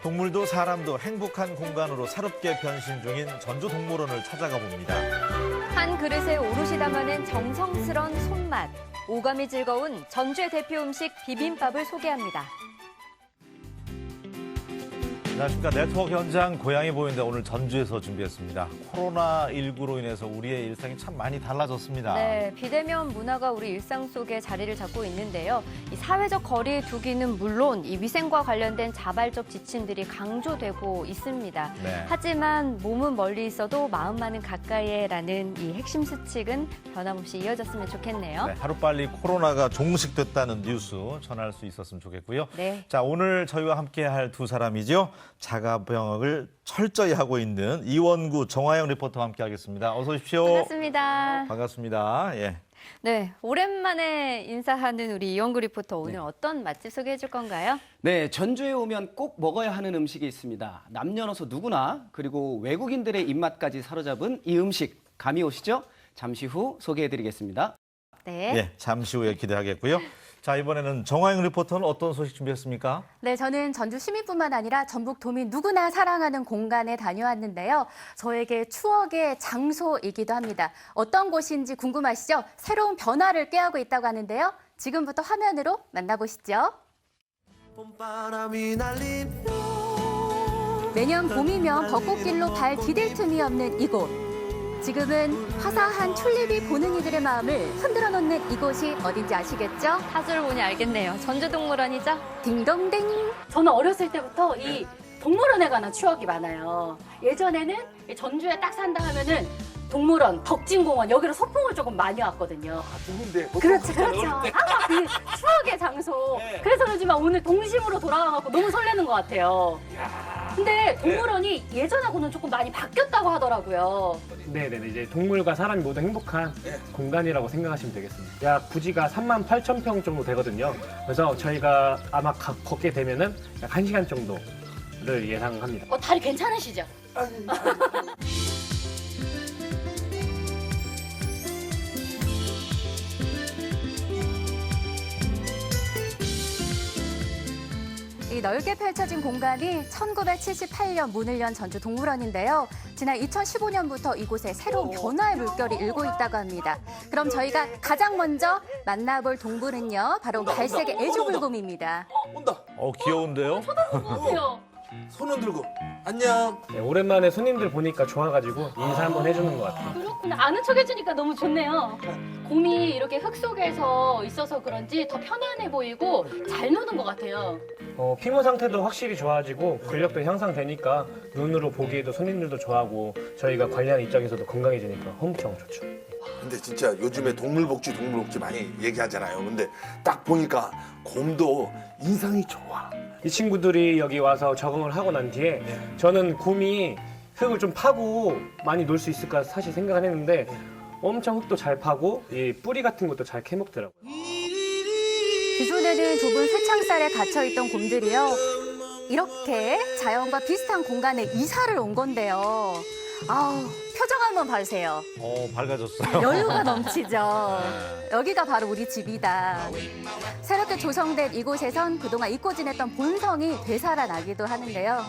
동물도 사람도 행복한 공간으로 새롭게 변신 중인 전주동물원을 찾아가 봅니다. 한 그릇에 오롯이 담아낸 정성스런 손맛. 오감이 즐거운 전주의 대표 음식 비빔밥을 소개합니다. 안녕하십니까. 네트워크 현장 고향이 보이는데 오늘 전주에서 준비했습니다. 코로나19로 인해서 우리의 일상이 참 많이 달라졌습니다. 네, 비대면 문화가 우리 일상 속에 자리를 잡고 있는데요. 이 사회적 거리 두기는 물론 이 위생과 관련된 자발적 지침들이 강조되고 있습니다. 네. 하지만 몸은 멀리 있어도 마음만은 가까이에라는 이 핵심 수칙은 변함없이 이어졌으면 좋겠네요. 네, 하루빨리 코로나가 종식됐다는 뉴스 전할 수 있었으면 좋겠고요. 네. 자, 오늘 저희와 함께 할 두 사람이죠. 자가병역을 철저히 하고 있는 이원구 정화영 리포터와 함께 하겠습니다. 어서 오십시오. 반갑습니다. 반갑습니다. 예. 네, 오랜만에 인사하는 우리 이원구 리포터 오늘 어떤 맛집 소개해 줄 건가요? 네, 전주에 오면 꼭 먹어야 하는 음식이 있습니다. 남녀노소 누구나 그리고 외국인들의 입맛까지 사로잡은 이 음식 감이 오시죠? 잠시 후 소개해드리겠습니다. 네. 예, 잠시 후에 기대하겠고요. 자, 이번에는 정화영 리포터는 어떤 소식 준비했습니까? 네, 저는 전주 시민뿐만 아니라 전북 도민 누구나 사랑하는 공간에 다녀왔는데요. 저에게 추억의 장소이기도 합니다. 어떤 곳인지 궁금하시죠? 새로운 변화를 꾀하고 있다고 하는데요. 지금부터 화면으로 만나보시죠. 매년 봄이면 벚꽃길로 발 디딜 틈이 없는 이곳. 지금은 화사한 튤립이 보는 이들의 마음을 흔들어 놓는 이곳이 어딘지 아시겠죠? 사주를 보니 알겠네요. 전주동물원이죠? 딩동댕. 저는 어렸을 때부터 이 동물원에 관한 추억이 많아요. 예전에는 전주에 딱 산다 하면은 동물원, 덕진공원 여기로 소풍을 조금 많이 왔거든요. 누군데? 그렇죠. 항상 그 추억의 장소. 그래서 그러지만 오늘 동심으로 돌아가고 너무 설레는 것 같아요. 근데 동물원이 예전하고는 조금 많이 바뀌었다고 하더라고요. 네네네. 이제 동물과 사람이 모두 행복한 공간이라고 생각하시면 되겠습니다. 약 부지가 38,000평 정도 되거든요. 그래서 저희가 아마 걷게 되면은 약 1시간 정도를 예상합니다. 다리 괜찮으시죠? 이 넓게 펼쳐진 공간이 1978년 문을 연 전주동물원인데요. 지난 2015년부터 이곳에 새로운 변화의 물결이 일고 있다고 합니다. 그럼 저희가 가장 먼저 만나볼 동물은요. 바로 갈색의 애조불곰입니다. 온다. 귀여운데요? 손은 들고. 안녕. 네, 오랜만에 손님들 보니까 좋아가지고 인사 한번 해주는 것 같아요. 그렇구나. 아는 척 해주니까 너무 좋네요. 곰이 이렇게 흙 속에서 있어서 그런지 더 편안해 보이고 잘 노는 것 같아요. 피부 상태도 확실히 좋아지고 근력도 향상되니까 눈으로 보기에도 손님들도 좋아하고 저희가 관리하는 입장에서도 건강해지니까 엄청 좋죠. 근데 진짜 요즘에 동물복지 많이 얘기하잖아요. 근데 딱 보니까 곰도 인상이 좋아. 이 친구들이 여기 와서 적응을 하고 난 뒤에 저는 곰이 흙을 좀 파고 많이 놀 수 있을까 사실 생각을 했는데 엄청 흙도 잘 파고 이 뿌리 같은 것도 잘 캐먹더라고요. 기존에는 좁은 쇠창살에 갇혀있던 곰들이요. 이렇게 자연과 비슷한 공간에 이사를 온 건데요. 아우, 표정 한번 봐주세요. 밝아졌어요. 여유가 넘치죠. 여기가 바로 우리 집이다. 새롭게 조성된 이곳에선 그동안 잊고 지냈던 본성이 되살아나기도 하는데요.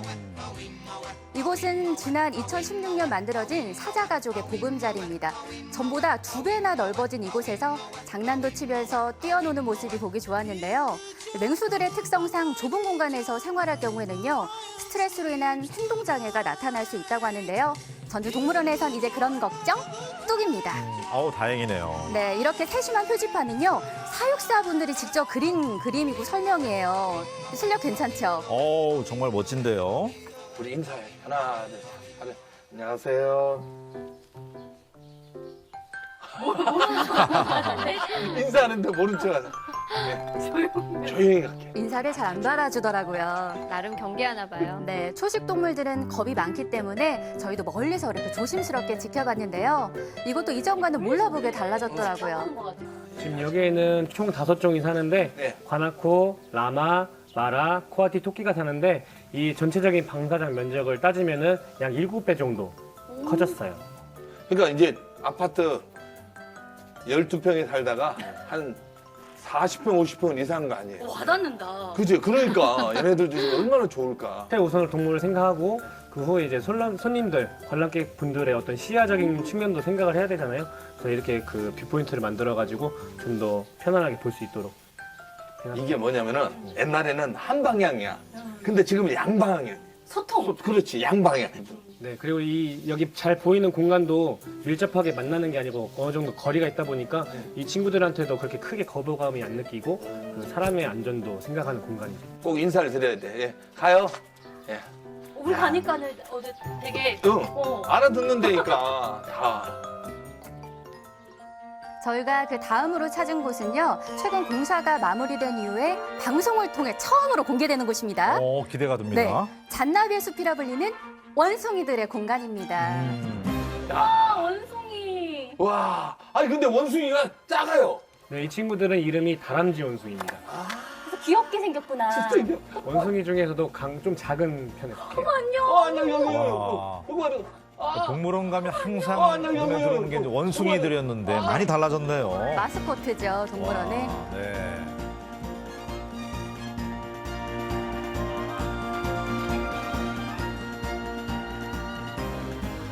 이곳은 지난 2016년 만들어진 사자가족의 보금자리입니다. 전보다 2배나 넓어진 이곳에서 장난도 치면서 뛰어노는 모습이 보기 좋았는데요. 맹수들의 특성상 좁은 공간에서 생활할 경우에는요. 스트레스로 인한 행동장애가 나타날 수 있다고 하는데요. 전주동물원에선 이제 그런 걱정 뚝입니다. 다행이네요. 네, 이렇게 세심한 표지판은요. 사육사분들이 직접 그린 그림이고 설명이에요. 실력 괜찮죠? 정말 멋진데요. 우리 인사해. 하나, 둘, 셋. 안녕하세요. 인사하는데 모른 척 하자. 조용히 갈게. 인사를 잘 안 받아주더라고요. 나름 경계하나 봐요. 네, 초식 동물들은 겁이 많기 때문에 저희도 멀리서 이렇게 조심스럽게 지켜봤는데요. 이것도 이전과는 몰라보게 달라졌더라고요. 지금 여기에는 총 5종이 사는데 네. 관악코, 라마, 마라, 코아티, 토끼가 사는데 이 전체적인 방사장 면적을 따지면은 약 7배 정도 커졌어요. 그러니까 이제 아파트 12평에 살다가 한 40평, 50평 이상한 거 아니에요. 와닿는다. 그죠? 그러니까 얘네들 중에 얼마나 좋을까. 최우선으로 동물을 생각하고 그 후에 이제 손님들, 관람객 분들의 어떤 시야적인 측면도 생각을 해야 되잖아요. 그래서 이렇게 그 뷰포인트를 만들어가지고 좀 더 편안하게 볼 수 있도록. 이게 뭐냐면은 옛날에는 한 방향이야. 근데 지금은 양방향이야. 소통. 그렇지, 양방향. 네, 그리고 여기 잘 보이는 공간도 밀접하게 만나는 게 아니고 어느 정도 거리가 있다 보니까 이 친구들한테도 그렇게 크게 거부감이 안 느끼고 그 사람의 안전도 생각하는 공간이죠. 꼭 인사를 드려야 돼. 예. 가요. 예. 우리 가니까는 되게 응. 알아듣는다니까 다. 저희가 그 다음으로 찾은 곳은요. 최근 공사가 마무리된 이후에 방송을 통해 처음으로 공개되는 곳입니다. 기대가 됩니다. 잔나비의 숲이라 불리는 원숭이들의 공간입니다. 원숭이. 와, 아니 근데 원숭이가 작아요. 네, 이 친구들은 이름이 다람쥐 원숭이입니다. 귀엽게 생겼구나. 진짜 이게. 원숭이 중에서도 좀 작은 편에 속해요. 안녕 여기. 와. 이거 동물원 가면 항상 여기, 눈에 들어오는 게 이제 원숭이들이었는데 많이 달라졌네요. 마스코트죠, 동물원에. 와, 네.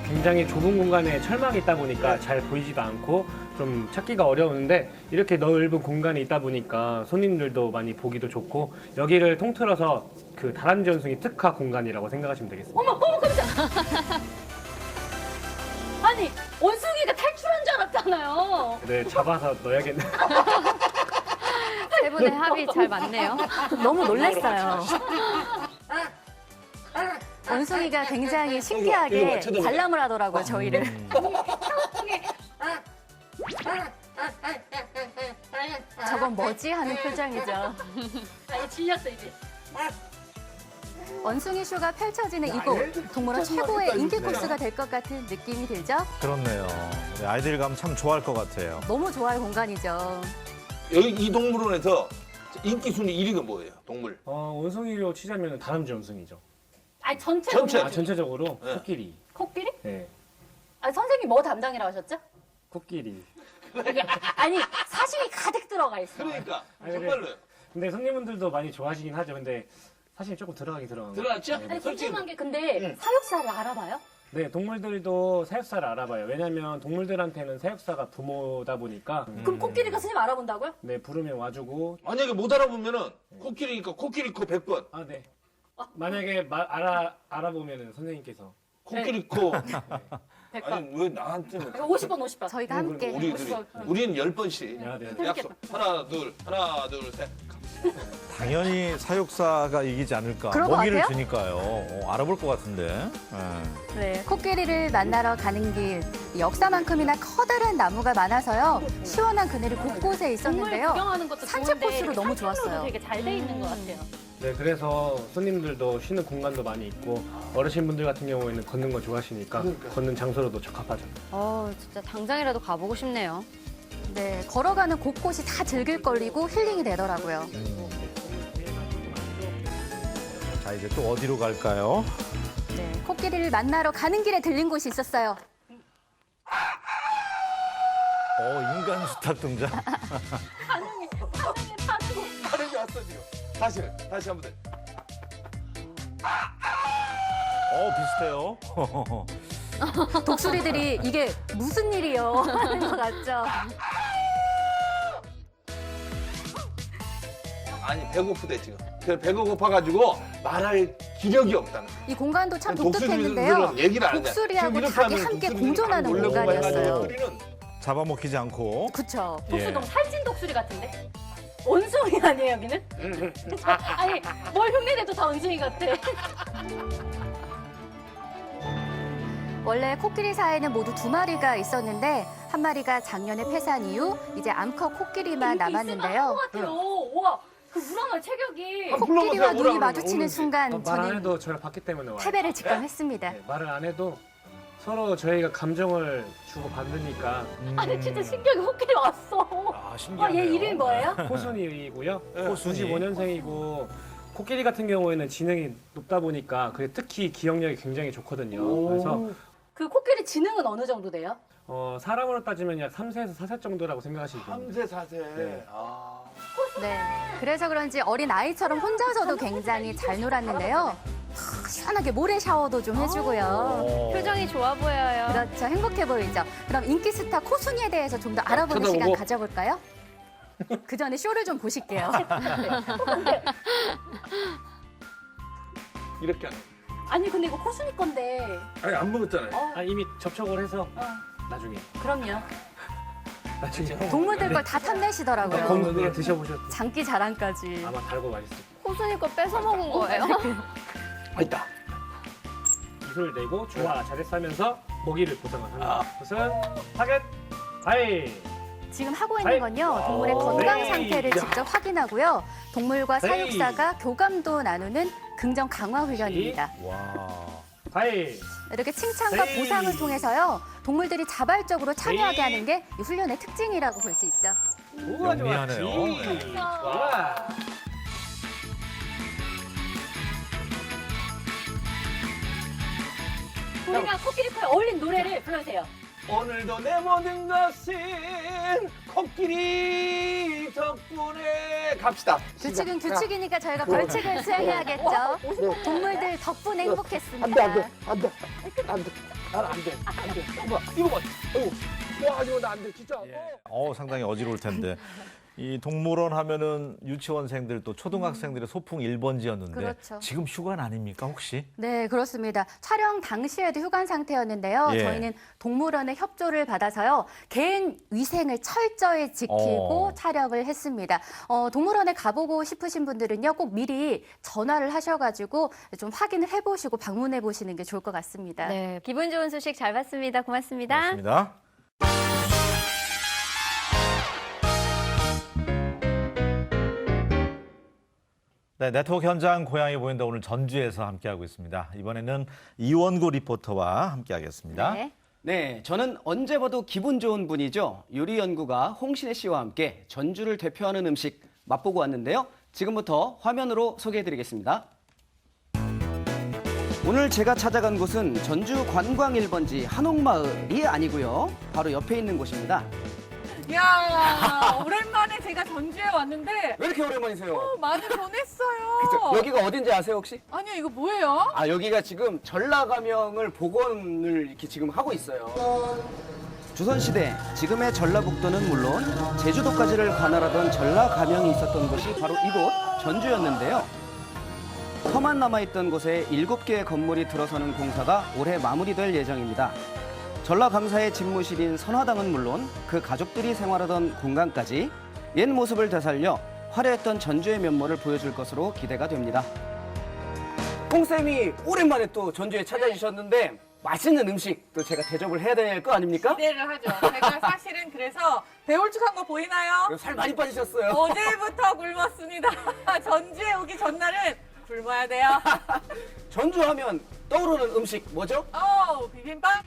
굉장히 좁은 공간에 철막이 있다 보니까 잘 보이지도 않고 좀 찾기가 어려운데 이렇게 넓은 공간이 있다 보니까 손님들도 많이 보기도 좋고 여기를 통틀어서 그 다람쥐 원숭이 특화 공간이라고 생각하시면 되겠습니다. 어머, 깜짝. 아니, 원숭이가 탈출한 줄 알았잖아요. 네, 잡아서 넣어야겠네. 세 분의 합이 잘 맞네요. 너무 놀랐어요. 원숭이가 굉장히 신기하게 관람을 하더라고요, 저희를. 저건 뭐지? 하는 표정이죠. 질렸어 이제. 원숭이 쇼가 펼쳐지는 이곳, 동물원 최고의 인기 코스가 될 것 같은 느낌이 들죠? 그렇네요. 우리 아이들이 가면 참 좋아할 것 같아요. 너무 좋아할 공간이죠. 여기 이 동물원에서 인기 순위 1위가 뭐예요? 동물. 원숭이로 치자면 다람쥐 원숭이죠. 아니 전체. 전체적으로 네. 코끼리. 코끼리? 네, 아 선생님 뭐 담당이라고 하셨죠? 코끼리. 아니 사심이 가득 들어가 있어. 그러니까 아니, 정말로 근데 손님분들도 많이 좋아하시긴 하죠. 근데 사실 조금 들어가긴 들어가는 거. 들어갔죠? 아니 솔직히 궁금한 게 근데 사육사를 알아봐요? 네, 동물들도 사육사를 알아봐요. 왜냐면 동물들한테는 사육사가 부모다 보니까 그럼 코끼리가 선생님 알아본다고요? 네, 부르면 와주고 만약에 못 알아보면은 코끼리니까 코끼리 코 100번. 아, 네. 만약에 알아보면은 선생님께서 코끼리 코. 100번. 아니 왜 나한테는? 50번 50번. 저희가 함께 우리는 10번씩. 야, 네. 약속. 하나 둘 셋. 당연히 사육사가 이기지 않을까. 그럴 것 먹이를 같아요? 주니까요. 알아볼 것 같은데. 네, 코끼리를 만나러 가는 길, 역사만큼이나 커다란 나무가 많아서요. 시원한 그늘이 곳곳에 동물 있었는데요. 구경하는 것도 산책 좋은데 코스로 너무 산책로도 좋았어요. 되게 잘 돼 있는 것 같아요. 네, 그래서 손님들도 쉬는 공간도 많이 있고 어르신분들 같은 경우에는 걷는 거 좋아하시니까 걷는 장소로도 적합하죠. 진짜 당장이라도 가보고 싶네요. 네, 걸어가는 곳곳이 다 즐길거리고 힐링이 되더라고요. 자, 이제 또 어디로 갈까요? 네, 코끼리를 만나러 가는 길에 들린 곳이 있었어요. 인간 수탉 등장. 반응이 왔어 지금. 다시 한번 더. 비슷해요. 독수리들이 이게 무슨 일이요? 하는 것 같죠? 아니 배고프대 지금. 그래서 배가 고파가지고 말할 기력이 없다는 거야. 이 공간도 참 독수리들은 독특했는데요. 얘기를 안 해. 독수리하고 지금 이렇게 닭이 하면 함께 독수리들이 공존하는 몰래 공간이었어요. 독수리는 잡아먹히지 않고. 그쵸. 독수리 너무 살찐 독수리 같은데? 원숭이 아니에요 여기는? 아니 뭘 흉내내도 다 원숭이 같아. 원래 코끼리사에는 모두 2마리가 있었는데 한 마리가 작년에 폐사한 이후 이제 암컷 코끼리만 남았는데요. 우와 그 우라말 체격이. 코끼리와 눈이 마주치는 순간 말 안 저는 해도 저를 봤기 때문에 와요. 패배를 직감했습니다. 네, 말을 안 해도 서로 저희가 감정을 주고 받으니까 아니 진짜 신기하게 코끼리 왔어. 신기하네요. 얘 이름이 뭐예요? 코순이고요. 코순이. 95년생이고 코끼리 같은 경우에는 지능이 높다 보니까 특히 기억력이 굉장히 좋거든요. 그래서 그 코끼리 지능은 어느 정도 돼요? 사람으로 따지면 약 3세에서 4세 정도라고 생각하시면 됩니다. 3세 4세. 네. 아. 네. 그래서 그런지 어린 아이처럼 혼자서도 굉장히 잘 놀았는데요. 시원하게 모래 샤워도 좀 해주고요. 표정이 좋아 보여요. 그렇죠. 행복해 보이죠. 그럼 인기 스타 코순이에 대해서 좀 더 알아보는 쳐다보고. 시간 가져볼까요? 그 전에 쇼를 좀 보실게요. 이렇게 아니 근데 이거 코순이 건데. 아니 안 먹었잖아요. 아, 이미 접촉을 해서 나중에 그럼요. 동물들 걸 다 탐내시더라고요. 건강에 드셔보셨죠? 장기 자랑까지. 아마 달고 맛있을 거예요. 호순이 거 뺏어 먹은 거예요. 있다. 미소를 내고 좋아 잘했어 하면서 먹이를 보상을 하는 것은 타겟 하이. 지금 하고 있는 건요, 동물의 건강 네. 상태를 직접 확인하고요, 동물과 네. 사육사가 교감도 나누는 긍정 강화 훈련입니다. 와. 하이. 이렇게 칭찬과 네. 보상을 통해서요, 동물들이 자발적으로 참여하게 네. 하는 게 이 훈련의 특징이라고 볼 수 있죠. 우와 좋았지. 영리하네요. 좋아. 우리가 코끼리코에 어울린 노래를 불러주세요. 오늘도 내 모든 것은 코끼리 덕분에 갑시다. 규칙은 규칙이니까 저희가 벌칙을 수행해야겠죠. 동물들 덕분에 행복했습니다. 안돼. 이거 봐. 와 이거 나 안 돼 진짜. 상당히 어지러울 텐데. 이 동물원 하면은 유치원생들 또 초등학생들의 소풍 1번지였는데 그렇죠. 지금 휴관 아닙니까 혹시? 네, 그렇습니다. 촬영 당시에도 휴관 상태였는데요. 예. 저희는 동물원의 협조를 받아서요, 개인 위생을 철저히 지키고 촬영을 했습니다. 동물원에 가보고 싶으신 분들은요, 꼭 미리 전화를 하셔가지고 좀 확인을 해보시고 방문해 보시는 게 좋을 것 같습니다. 네, 기분 좋은 소식 잘 봤습니다. 고맙습니다. 맞습니다. 네, 네트워크 현장 고향이 보인다 오늘 전주에서 함께하고 있습니다. 이번에는 이원구 리포터와 함께하겠습니다. 네. 네, 저는 언제 봐도 기분 좋은 분이죠. 요리 연구가 홍신혜 씨와 함께 전주를 대표하는 음식 맛보고 왔는데요. 지금부터 화면으로 소개해드리겠습니다. 오늘 제가 찾아간 곳은 전주 관광 1번지 한옥마을이 아니고요. 바로 옆에 있는 곳입니다. 야 오랜만에 제가 전주에 왔는데 왜 이렇게 오랜만이세요? 많이 변했어요. 그쵸? 여기가 어딘지 아세요 혹시? 아니요 이거 뭐예요? 아 여기가 지금 전라가명을 복원을 이렇게 지금 하고 있어요. 조선시대 지금의 전라북도는 물론 제주도까지를 관할하던 전라가명이 있었던 곳이 바로 이곳 전주였는데요. 터만 남아있던 곳에 7개의 건물이 들어서는 공사가 올해 마무리될 예정입니다. 전라감사의 집무실인 선화당은 물론 그 가족들이 생활하던 공간까지 옛 모습을 되살려 화려했던 전주의 면모를 보여줄 것으로 기대가 됩니다. 홍쌤이 오랜만에 또 전주에 찾아주셨는데 맛있는 음식 또 제가 대접을 해야 될 거 아닙니까? 기대를 하죠. 제가 사실은 그래서 배울쭉한 거 보이나요? 살 많이 빠지셨어요. 어제부터 굶었습니다. 전주에 오기 전날은 굶어야 돼요. 전주 하면 떠오르는 음식 뭐죠? 비빔밥.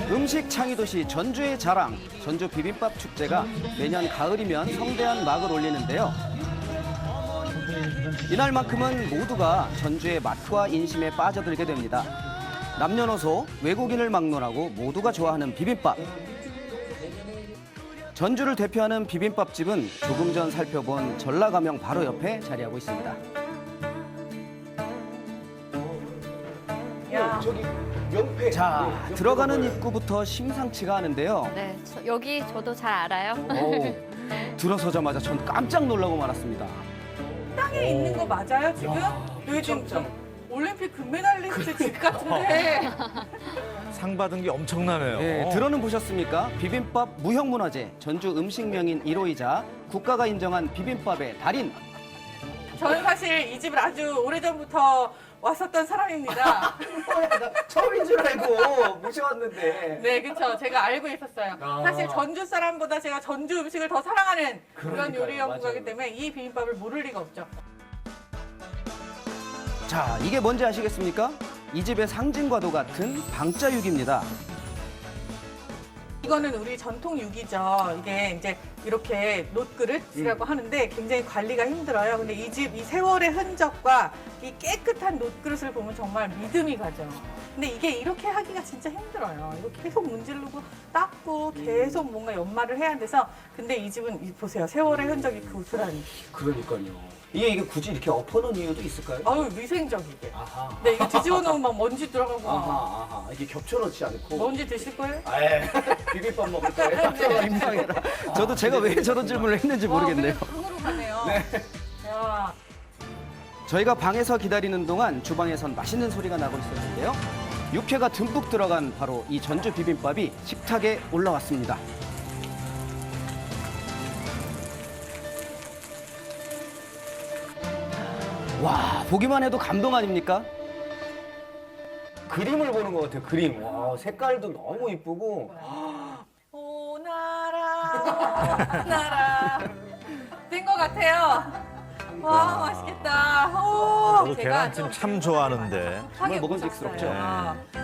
음식 창의도시 전주의 자랑, 전주 비빔밥 축제가 매년 가을이면 성대한 막을 올리는데요. 이날만큼은 모두가 전주의 맛과 인심에 빠져들게 됩니다. 남녀노소, 외국인을 막론하고 모두가 좋아하는 비빔밥. 전주를 대표하는 비빔밥집은 조금 전 살펴본 전라가명 바로 옆에 자리하고 있습니다. 저기 연패. 자, 들어가는 입구부터 심상치가 않은데요. 네, 여기 저도 잘 알아요. 들어서자마자 전 깜짝 놀라고 말았습니다. 땅에 있는 거 맞아요 지금? 여기 지금 올림픽 금메달리스트 집 같은데. 상 받은 게 엄청나네요. 네, 들어는 보셨습니까? 비빔밥 무형문화재, 전주 음식명인 1호이자 국가가 인정한 비빔밥의 달인. 저는 사실 이 집을 아주 오래전부터 왔었던 사람입니다. 처음인 줄 알고 모셔왔는데. 네, 그렇죠. 제가 알고 있었어요. 사실 전주 사람보다 제가 전주 음식을 더 사랑하는 그런 그러니까요, 요리 연구가기 맞아요. 때문에 이 비빔밥을 모를 리가 없죠. 자, 이게 뭔지 아시겠습니까? 이 집의 상징과도 같은 방자육입니다. 이거는 우리 전통 육이죠. 이게 이제 이렇게 놋그릇이라고 하는데 굉장히 관리가 힘들어요. 근데 이 집 이 세월의 흔적과 이 깨끗한 놋그릇을 보면 정말 믿음이 가죠. 근데 이게 이렇게 하기가 진짜 힘들어요. 이거 계속 문지르고 닦고 계속 뭔가 연마를 해야 돼서 근데 이 집은 보세요. 세월의 흔적이 고스란히. 그러니까요. 이게 굳이 이렇게 엎어놓은 이유도 있을까요? 아유 위생적이게. 아하. 근데 이게 뒤집어 놓으면 막 먼지 들어가고 아하. 이게 겹쳐놓지 않고. 먼지 드실 거예요? 아예 비빔밥 먹을 거예요. 임상이라. 저도 제가 왜 저런 질문을 했는지 모르겠네요. 방으로 가네요. 야. 저희가 방에서 기다리는 동안 주방에선 맛있는 소리가 나고 있었는데요. 육회가 듬뿍 들어간 바로 이 전주 비빔밥이 식탁에 올라왔습니다. 와, 보기만 해도 감동 아닙니까? 그림을 보는 것 같아요, 그림. 와, 색깔도 너무 이쁘고. 오나라, 나라. 된 것 같아요. 와, 맛있겠다. 오, 저도 계란찜 참 좋아하는데. 정말 먹음직스럽죠.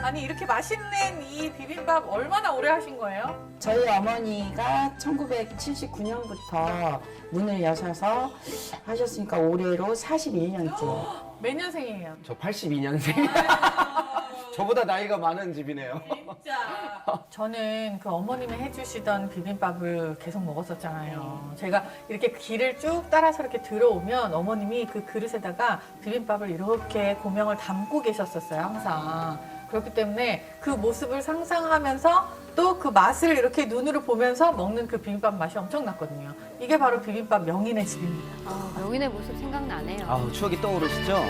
아니, 이렇게 맛있는 이 비빔밥 얼마나 오래 하신 거예요? 저희 어머니가 1979년부터 문을 여셔서 하셨으니까 올해로 41년째. 몇 년생이에요? 저 82년생. 저보다 나이가 많은 집이네요. 진짜. 저는 그 어머님이 해주시던 비빔밥을 계속 먹었었잖아요. 제가 이렇게 길을 쭉 따라서 이렇게 들어오면 어머님이 그 그릇에다가 비빔밥을 이렇게 고명을 담고 계셨었어요, 항상. 그렇기 때문에 그 모습을 상상하면서 또 그 맛을 이렇게 눈으로 보면서 먹는 그 비빔밥 맛이 엄청났거든요. 이게 바로 비빔밥 명인의 집입니다. 명인의 모습 생각나네요. 아우, 추억이 떠오르시죠?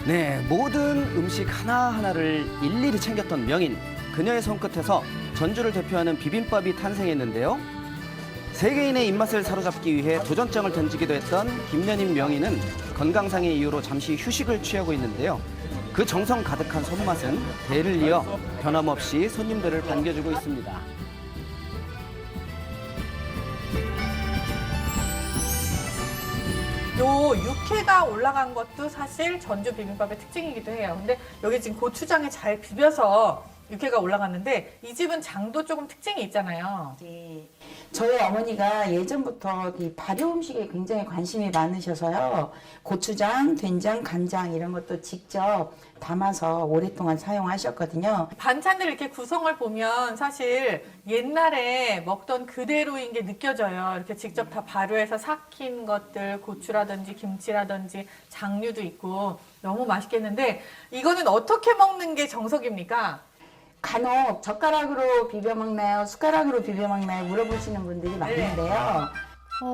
네, 모든 음식 하나하나를 일일이 챙겼던 명인. 그녀의 손끝에서 전주를 대표하는 비빔밥이 탄생했는데요. 세계인의 입맛을 사로잡기 위해 도전장을 던지기도 했던 김연임 명인은 건강상의 이유로 잠시 휴식을 취하고 있는데요. 그 정성 가득한 손맛은 대를 이어 변함없이 손님들을 반겨주고 있습니다. 요 육회가 올라간 것도 사실 전주 비빔밥의 특징이기도 해요. 근데 여기 지금 고추장에 잘 비벼서 육회가 올라갔는데 이 집은 장도 조금 특징이 있잖아요. 네. 저희 어머니가 예전부터 이 발효 음식에 굉장히 관심이 많으셔서요. 고추장, 된장, 간장 이런 것도 직접 담아서 오랫동안 사용하셨거든요. 반찬들 이렇게 구성을 보면 사실 옛날에 먹던 그대로인 게 느껴져요. 이렇게 직접 다 발효해서 삭힌 것들, 고추라든지 김치라든지 장류도 있고 너무 맛있겠는데 이거는 어떻게 먹는 게 정석입니까? 간혹 젓가락으로 비벼 먹나요? 숟가락으로 비벼 먹나요? 물어보시는 분들이 많은데요.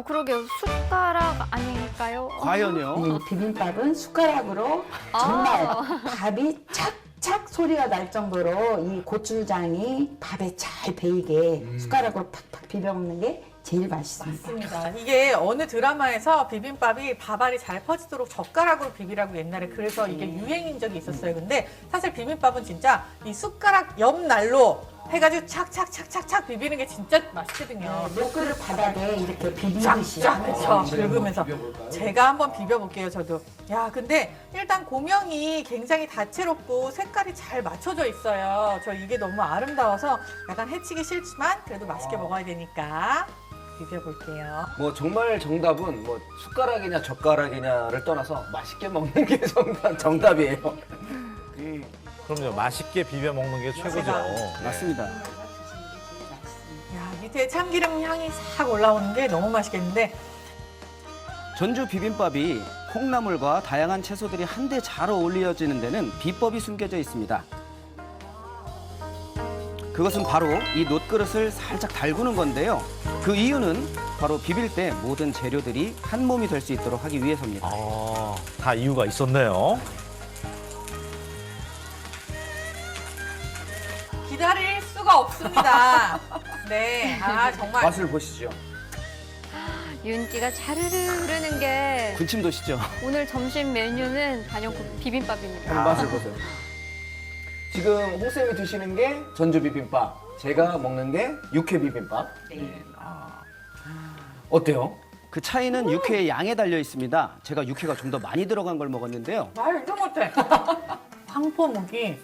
그러게요. 숟가락 아닐까요? 과연요? 네, 비빔밥은 숟가락으로 정말 밥이 착착 소리가 날 정도로 이 고추장이 밥에 잘 배이게 숟가락으로 팍팍 비벼 먹는 게 제일 맛있습니다. 맞습니다. 이게 어느 드라마에서 비빔밥이 밥알이 잘 퍼지도록 젓가락으로 비비라고 옛날에 그래서 이게 유행인 적이 있었어요. 근데 사실 비빔밥은 진짜 이 숟가락 옆 날로 해가지고 착착착착착 비비는 게 진짜 맛있거든요. 녹그릇 바닥에 이렇게 비비듯이. 쫙쫙 그쵸 긁으면서 제가 한번 비벼볼게요. 저도. 야 근데 일단 고명이 굉장히 다채롭고 색깔이 잘 맞춰져 있어요. 저 이게 너무 아름다워서 약간 해치기 싫지만 그래도 맛있게 먹어야 되니까 비벼볼게요. 뭐 정말 정답은 뭐 숟가락이냐 젓가락이냐를 떠나서 맛있게 먹는 게 정답이에요. 그럼요. 맛있게 비벼 먹는 게 최고죠. 맞습니다. 야 밑에 참기름 향이 싹 올라오는 게 너무 맛있겠는데 전주 비빔밥이 콩나물과 다양한 채소들이 한데 잘 어울려지는 데는 비법이 숨겨져 있습니다. 그것은 바로 이 놋그릇을 살짝 달구는 건데요. 그 이유는 바로 비빌 때 모든 재료들이 한 몸이 될 수 있도록 하기 위해서입니다. 다 이유가 있었네요. 기다릴 수가 없습니다. 네, 정말 맛을 보시죠. 윤기가 자르르 흐르는 게 군침 도시죠. 오늘 점심 메뉴는 단연 비빔밥입니다. 맛을 보세요. 지금 홍쌤이 드시는 게 전주 비빔밥, 제가 먹는 게 육회 비빔밥. 어때요? 그 차이는 육회의 양에 달려 있습니다. 제가 육회가 좀 더 많이 들어간 걸 먹었는데요. 말도 못해. 황포묵이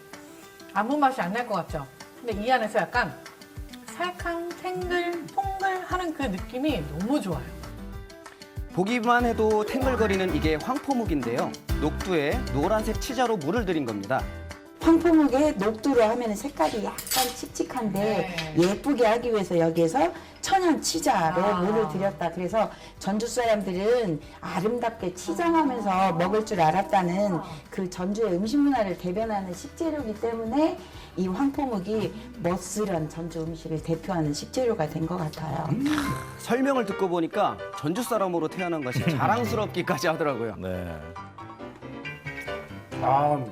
아무 맛이 안 날 것 같죠? 근데 이 안에서 약간 살캉, 탱글, 통글하는 그 느낌이 너무 좋아요. 보기만 해도 탱글거리는 이게 황포묵인데요. 녹두에 노란색 치자로 물을 들인 겁니다. 황포묵에 녹두로 하면 색깔이 약간 칙칙한데 예쁘게 하기 위해서 여기에서 천연 치자로 물을 들였다. 그래서 전주 사람들은 아름답게 치장하면서 먹을 줄 알았다는 그 전주의 음식 문화를 대변하는 식재료이기 때문에 이 황포묵이 멋스런 전주 음식을 대표하는 식재료가 된 것 같아요. 설명을 듣고 보니까 전주 사람으로 태어난 것이 자랑스럽기까지 하더라고요. 네. 아,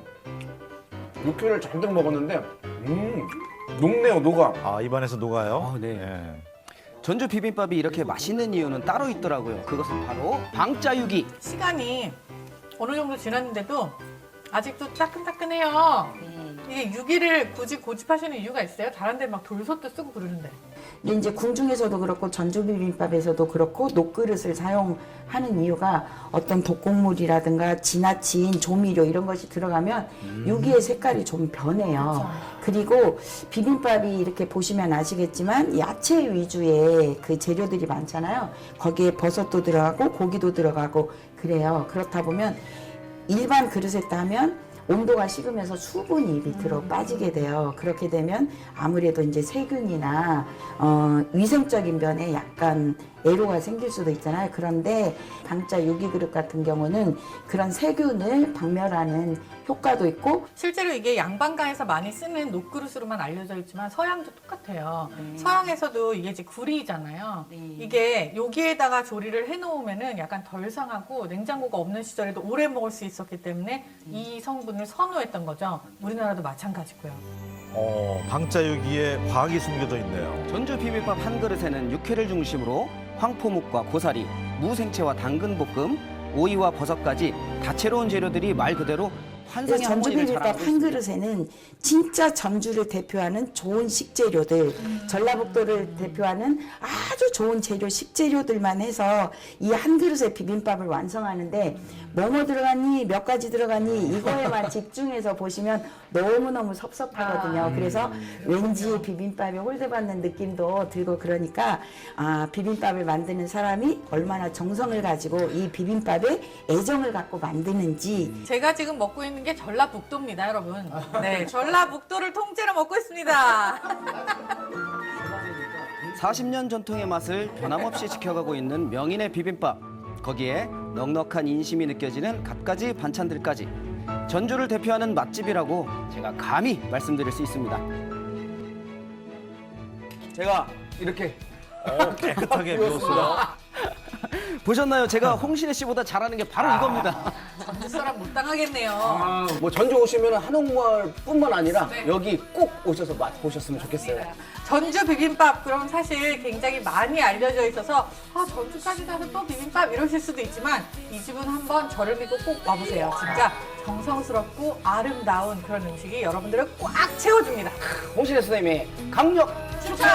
육회를 잔뜩 먹었는데, 녹네요, 녹아. 아, 입안에서 녹아요? 아, 네. 전주 비빔밥이 이렇게 맛있는 이유는 따로 있더라고요. 그것은 바로 방짜육이. 시간이 어느 정도 지났는데도 아직도 따끈따끈해요. 이게 유기를 굳이 고집하시는 이유가 있어요? 다른 데 막 돌솥도 쓰고 그러는데. 근데 이제 궁중에서도 그렇고 전주 비빔밥에서도 그렇고 녹그릇을 사용하는 이유가 어떤 독곡물이라든가 지나친 조미료 이런 것이 들어가면 유기의 색깔이 좀 변해요. 그리고 비빔밥이 이렇게 보시면 아시겠지만 야채 위주의 그 재료들이 많잖아요. 거기에 버섯도 들어가고 고기도 들어가고 그래요. 그렇다 보면 일반 그릇에 따면 온도가 식으면서 수분이 밑으로 빠지게 돼요. 그렇게 되면 아무래도 이제 세균이나 위생적인 면에 약간 애로가 생길 수도 있잖아요. 그런데 방짜 유기 그릇 같은 경우는 그런 세균을 박멸하는 효과도 있고 실제로 이게 양반가에서 많이 쓰는 녹그릇으로만 알려져 있지만 서양도 똑같아요. 서양에서도 이게 이제 구리잖아요. 이게 여기에다가 조리를 해놓으면은 약간 덜 상하고 냉장고가 없는 시절에도 오래 먹을 수 있었기 때문에 이 성분을 선호했던 거죠. 우리나라도 마찬가지고요. 방짜유기에 과학이 숨겨져 있네요. 전주 비빔밥 한 그릇에는 육회를 중심으로 황포묵과 고사리, 무생채와 당근볶음, 오이와 버섯까지 다채로운 재료들이 말 그대로 환상의 전주 하모니를 비빔밥 자랑하고 한 있습니다. 그릇에는 진짜 전주를 대표하는 좋은 식재료들, 전라북도를 대표하는 아주 좋은 재료, 식재료들만 해서 이 한 그릇의 비빔밥을 완성하는데 뭐뭐 들어갔니, 몇 가지 들어갔니 이거에만 집중해서 보시면 너무너무 섭섭하거든요. 그래서 왠지 비빔밥에 홀대받는 느낌도 들고 그러니까 비빔밥을 만드는 사람이 얼마나 정성을 가지고 이 비빔밥에 애정을 갖고 만드는지 제가 지금 먹고 있는 게 전라북도입니다, 여러분. 네, 전라북도를 통째로 먹고 있습니다. 40년 전통의 맛을 변함없이 지켜가고 있는 명인의 비빔밥. 거기에 넉넉한 인심이 느껴지는 갖가지 반찬들까지 전주를 대표하는 맛집이라고 제가 감히 말씀드릴 수 있습니다. 제가 이렇게 깨끗하게 비웠어요. 보셨나요? 제가 홍신혜 씨보다 잘하는 게 바로 이겁니다. 전주 사람 못 당하겠네요. 뭐 전주 오시면 한옥마을뿐만 아니라 여기 꼭 오셔서 맛보셨으면 좋겠어요. 전주 비빔밥 그럼 사실 굉장히 많이 알려져 있어서 전주까지 가서 또 비빔밥 이러실 수도 있지만 이 집은 한번 저를 믿고 꼭 와보세요. 진짜 정성스럽고 아름다운 그런 음식이 여러분들을 꽉 채워줍니다. 홍신혜 선생님의 강력 추천!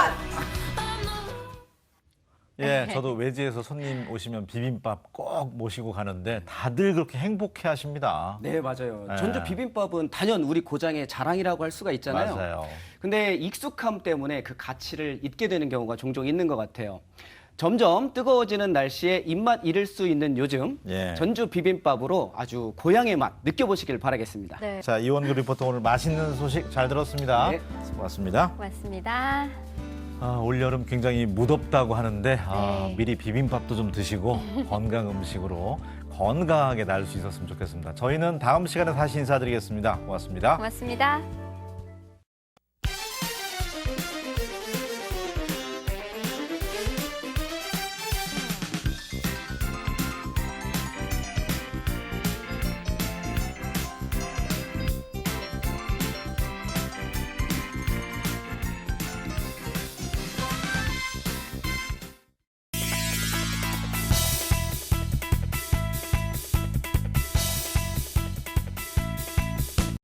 예, 저도 외지에서 손님 오시면 비빔밥 꼭 모시고 가는데 다들 그렇게 행복해 하십니다. 네, 맞아요. 네. 전주 비빔밥은 단연 우리 고장의 자랑이라고 할 수가 있잖아요. 맞아요. 근데 익숙함 때문에 그 가치를 잊게 되는 경우가 종종 있는 것 같아요. 점점 뜨거워지는 날씨에 입맛 잃을 수 있는 요즘 예. 전주 비빔밥으로 아주 고향의 맛 느껴보시길 바라겠습니다. 네, 자, 이원규 리포터 오늘 맛있는 소식 잘 들었습니다. 네. 고맙습니다. 고맙습니다. 올여름 굉장히 무덥다고 하는데 네. 미리 비빔밥도 좀 드시고 건강 음식으로 건강하게 날 수 있었으면 좋겠습니다. 저희는 다음 시간에 다시 인사드리겠습니다. 고맙습니다. 고맙습니다.